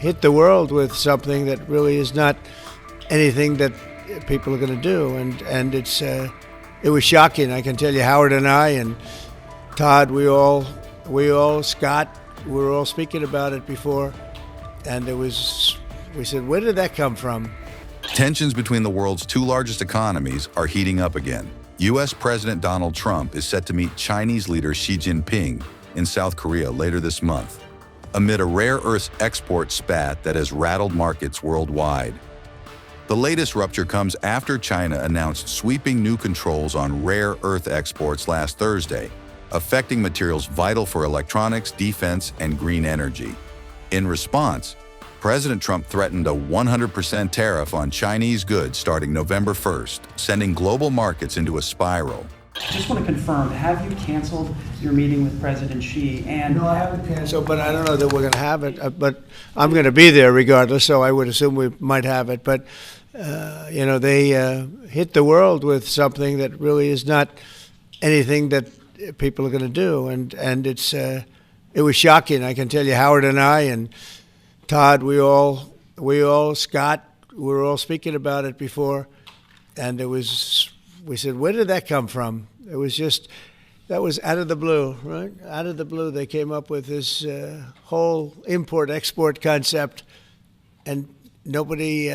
hit the world with something that really is not anything that people are going to do, and it was shocking. I can tell you, Howard and I and Todd, we all Scott, we were all speaking about it before, and we said, where did that come from? Tensions between the world's two largest economies are heating up again. U.S. President Donald Trump is set to meet Chinese leader Xi Jinping in South Korea later this month, amid a rare earth export spat that has rattled markets worldwide. The latest rupture comes after China announced sweeping new controls on rare earth exports last Thursday, affecting materials vital for electronics, defense, and green energy. In response, President Trump threatened a 100% tariff on Chinese goods starting November 1st, sending global markets into a spiral. I just want to confirm, have you canceled your meeting with President Xi? No, I haven't canceled, but I don't know that we're going to have it. But I'm going to be there regardless, so I would assume we might have it. But, they hit the world with something that really is not anything that people are going to do. And it was shocking. I can tell you, Howard and I and Todd, Scott, we were all speaking about it before, and we said, where did that come from? It was that was out of the blue, right? Out of the blue, they came up with this whole import-export concept, and nobody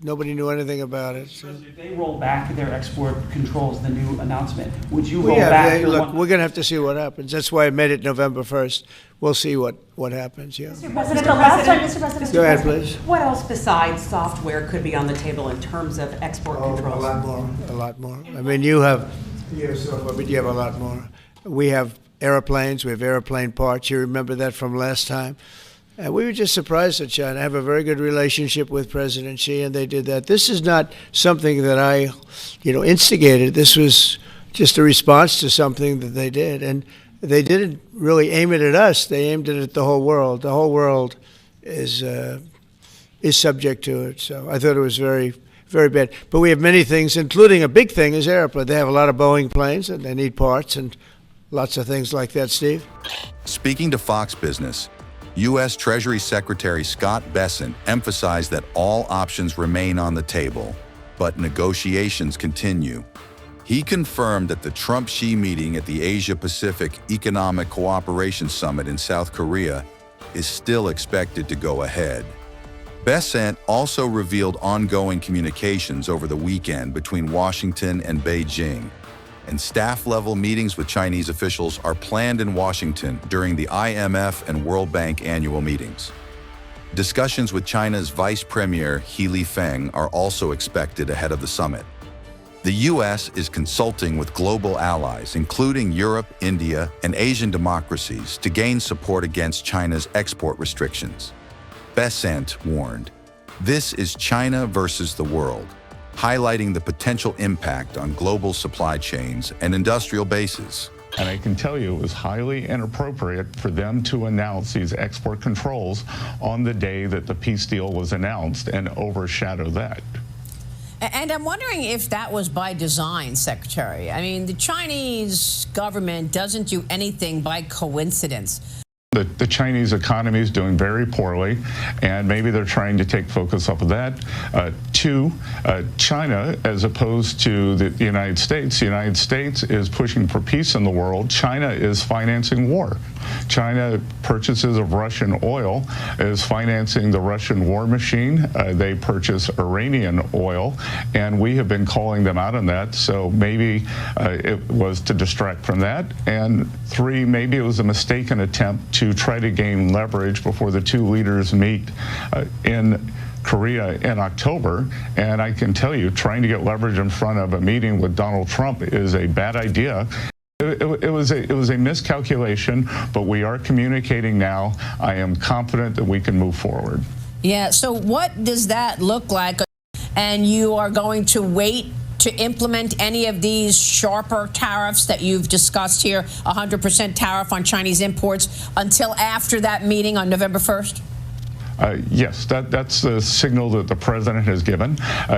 knew anything about it. So. If they roll back their export controls, the new announcement, would you roll back? Look, we're going to have to see what happens. That's why I made it November 1st. We'll see what happens, yeah. Mr. President, Go ahead, please. What else besides software could be on the table in terms of export controls? A lot more. I mean, you have software, but you have a lot more. We have airplanes. We have airplane parts. You remember that from last time. And we were just surprised at China. I have a very good relationship with President Xi, and they did that. This is not something that I, instigated. This was just a response to something that they did. And they didn't really aim it at us. They aimed it at the whole world. The whole world is subject to it. So I thought it was very, very bad. But we have many things, including a big thing is airplane. They have a lot of Boeing planes, and they need parts and lots of things like that, Steve. Speaking to Fox Business, U.S. Treasury Secretary Scott Bessent emphasized that all options remain on the table, but negotiations continue. He confirmed that the Trump-Xi meeting at the Asia-Pacific Economic Cooperation Summit in South Korea is still expected to go ahead. Bessent also revealed ongoing communications over the weekend between Washington and Beijing, and staff-level meetings with Chinese officials are planned in Washington during the IMF and World Bank annual meetings. Discussions with China's Vice Premier He Lifeng are also expected ahead of the summit. The U.S. is consulting with global allies, including Europe, India, and Asian democracies, to gain support against China's export restrictions. Bessent warned, "This is China versus the world," highlighting the potential impact on global supply chains and industrial bases. And I can tell you it was highly inappropriate for them to announce these export controls on the day that the peace deal was announced and overshadow that. And I'm wondering if that was by design, Secretary. I mean, the Chinese government doesn't do anything by coincidence. The Chinese economy is doing very poorly, and maybe they're trying to take focus off of that. China, as opposed to the United States is pushing for peace in the world. China is financing war. China purchases of Russian oil is financing the Russian war machine. They purchase Iranian oil, and we have been calling them out on that. So maybe it was to distract from that. And three, maybe it was a mistaken attempt to try to gain leverage before the two leaders meet in Korea in October. And I can tell you, trying to get leverage in front of a meeting with Donald Trump is a bad idea. It was a miscalculation, but we are communicating now. I am confident that we can move forward. Yeah, so what does that look like? And you are going to wait to implement any of these sharper tariffs that you've discussed here, 100% tariff on Chinese imports, until after that meeting on November 1st? Yes, that's the signal that the president has given.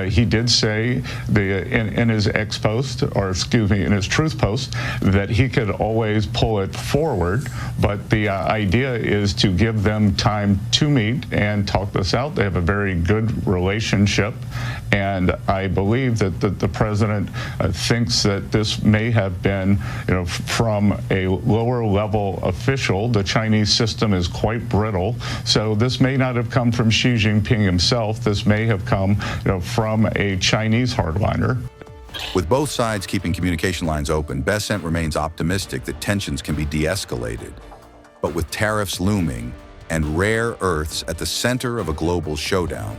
He did say in his ex post, or excuse me, in his truth post, that he could always pull it forward, but the idea is to give them time to meet and talk this out. They have a very good relationship, and I believe that the president thinks that this may have been, from a lower level official. The Chinese system is quite brittle, so this may not have come from Xi Jinping himself. This may have come, from a Chinese hardliner. With both sides keeping communication lines open, Bessent remains optimistic that tensions can be de-escalated. But with tariffs looming and rare earths at the center of a global showdown,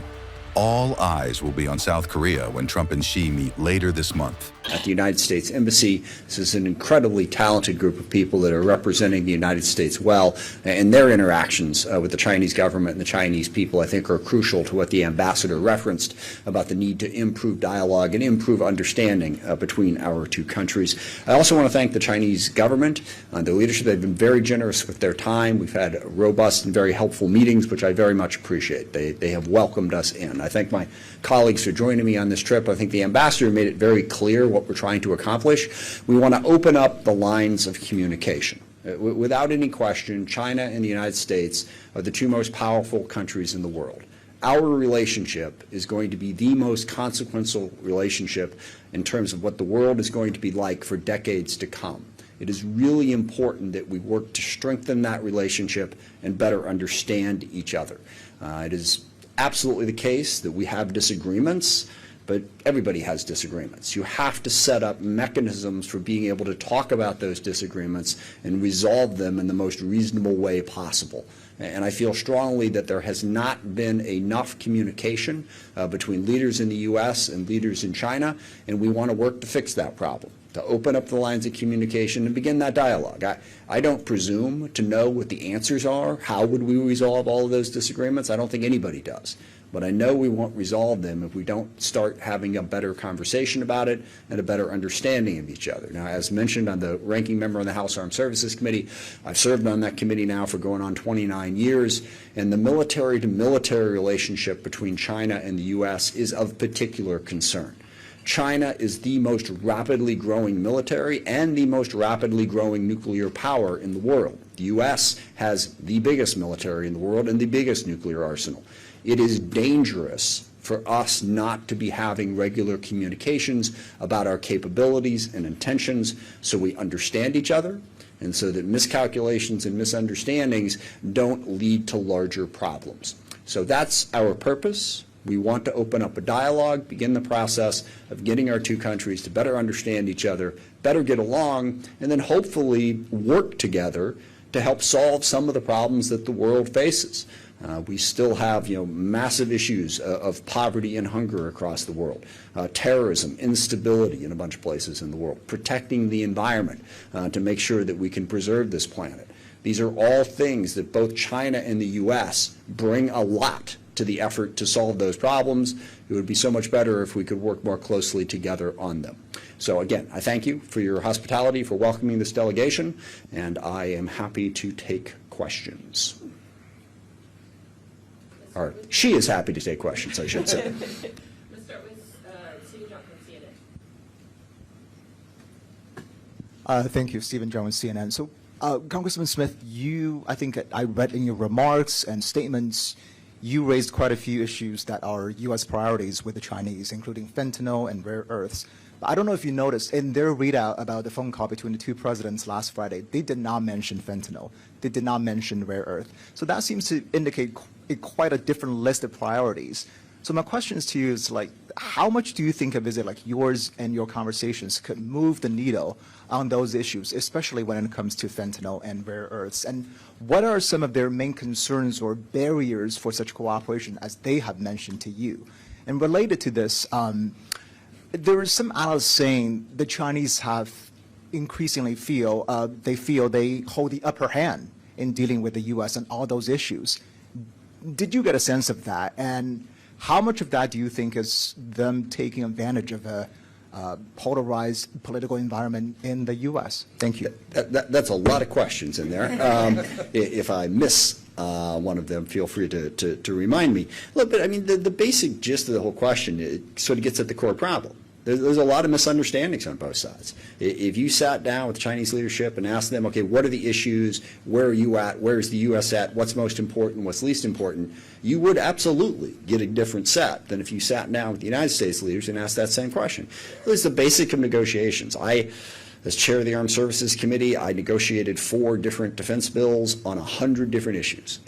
all eyes will be on South Korea when Trump and Xi meet later this month. At the United States Embassy, this is an incredibly talented group of people that are representing the United States well, and their interactions with the Chinese government and the Chinese people, I think, are crucial to what the ambassador referenced about the need to improve dialogue and improve understanding between our two countries. I also want to thank the Chinese government, the leadership. They've been very generous with their time. We've had robust and very helpful meetings, which I very much appreciate. They have welcomed us in. I thank my colleagues for joining me on this trip. I think the ambassador made it very clear what we're trying to accomplish. We want to open up the lines of communication. Without any question, China and the United States are the two most powerful countries in the world. Our relationship is going to be the most consequential relationship in terms of what the world is going to be like for decades to come. It is really important that we work to strengthen that relationship and better understand each other. It is absolutely the case that we have disagreements, but everybody has disagreements. You have to set up mechanisms for being able to talk about those disagreements and resolve them in the most reasonable way possible. And I feel strongly that there has not been enough communication between leaders in the U.S. and leaders in China, and we want to work to fix that problem, to open up the lines of communication and begin that dialogue. I don't presume to know what the answers are. How would we resolve all of those disagreements? I don't think anybody does. But I know we won't resolve them if we don't start having a better conversation about it and a better understanding of each other. Now, as mentioned, I'm the ranking member on the House Armed Services Committee. I've served on that committee now for going on 29 years, and the military-to-military relationship between China and the U.S. is of particular concern. China is the most rapidly growing military and the most rapidly growing nuclear power in the world. The U.S. has the biggest military in the world and the biggest nuclear arsenal. It is dangerous for us not to be having regular communications about our capabilities and intentions so we understand each other and so that miscalculations and misunderstandings don't lead to larger problems. So that's our purpose. We want to open up a dialogue, begin the process of getting our two countries to better understand each other, better get along, and then hopefully work together to help solve some of the problems that the world faces. We still have, massive issues of poverty and hunger across the world, terrorism, instability in a bunch of places in the world, protecting the environment to make sure that we can preserve this planet. These are all things that both China and the U.S. bring a lot to the effort to solve those problems. It would be so much better if we could work more closely together on them. So again, I thank you for your hospitality, for welcoming this delegation, and I am happy to take questions. Or she is happy to take questions, I should say. Let's start with Stephen John from CNN. Thank you, Stephen John with CNN. So, Congressman Smith, I think I read in your remarks and statements, you raised quite a few issues that are U.S. priorities with the Chinese, including fentanyl and rare earths. But I don't know if you noticed, in their readout about the phone call between the two presidents last Friday, they did not mention fentanyl. They did not mention rare earth. So that seems to indicate quite a different list of priorities. So my question to you is, how much do you think a visit like yours and your conversations could move the needle on those issues, especially when it comes to fentanyl and rare earths? And what are some of their main concerns or barriers for such cooperation as they have mentioned to you? And related to this, there is some analysts saying the Chinese have increasingly feel they hold the upper hand in dealing with the U.S. and all those issues. Did you get a sense of that? And how much of that do you think is them taking advantage of a polarized political environment in the U.S.? Thank you. That's a lot of questions in there. If I miss one of them, feel free to remind me. Look, but I mean, the basic gist of the whole question, it sort of gets at the core problem. There's a lot of misunderstandings on both sides. If you sat down with the Chinese leadership and asked them, okay, what are the issues? Where are you at? Where's the U.S. at? What's most important? What's least important? You would absolutely get a different set than if you sat down with the United States leaders and asked that same question. It's the basic of negotiations. As chair of the Armed Services Committee, I negotiated 4 different defense bills on 100 different issues.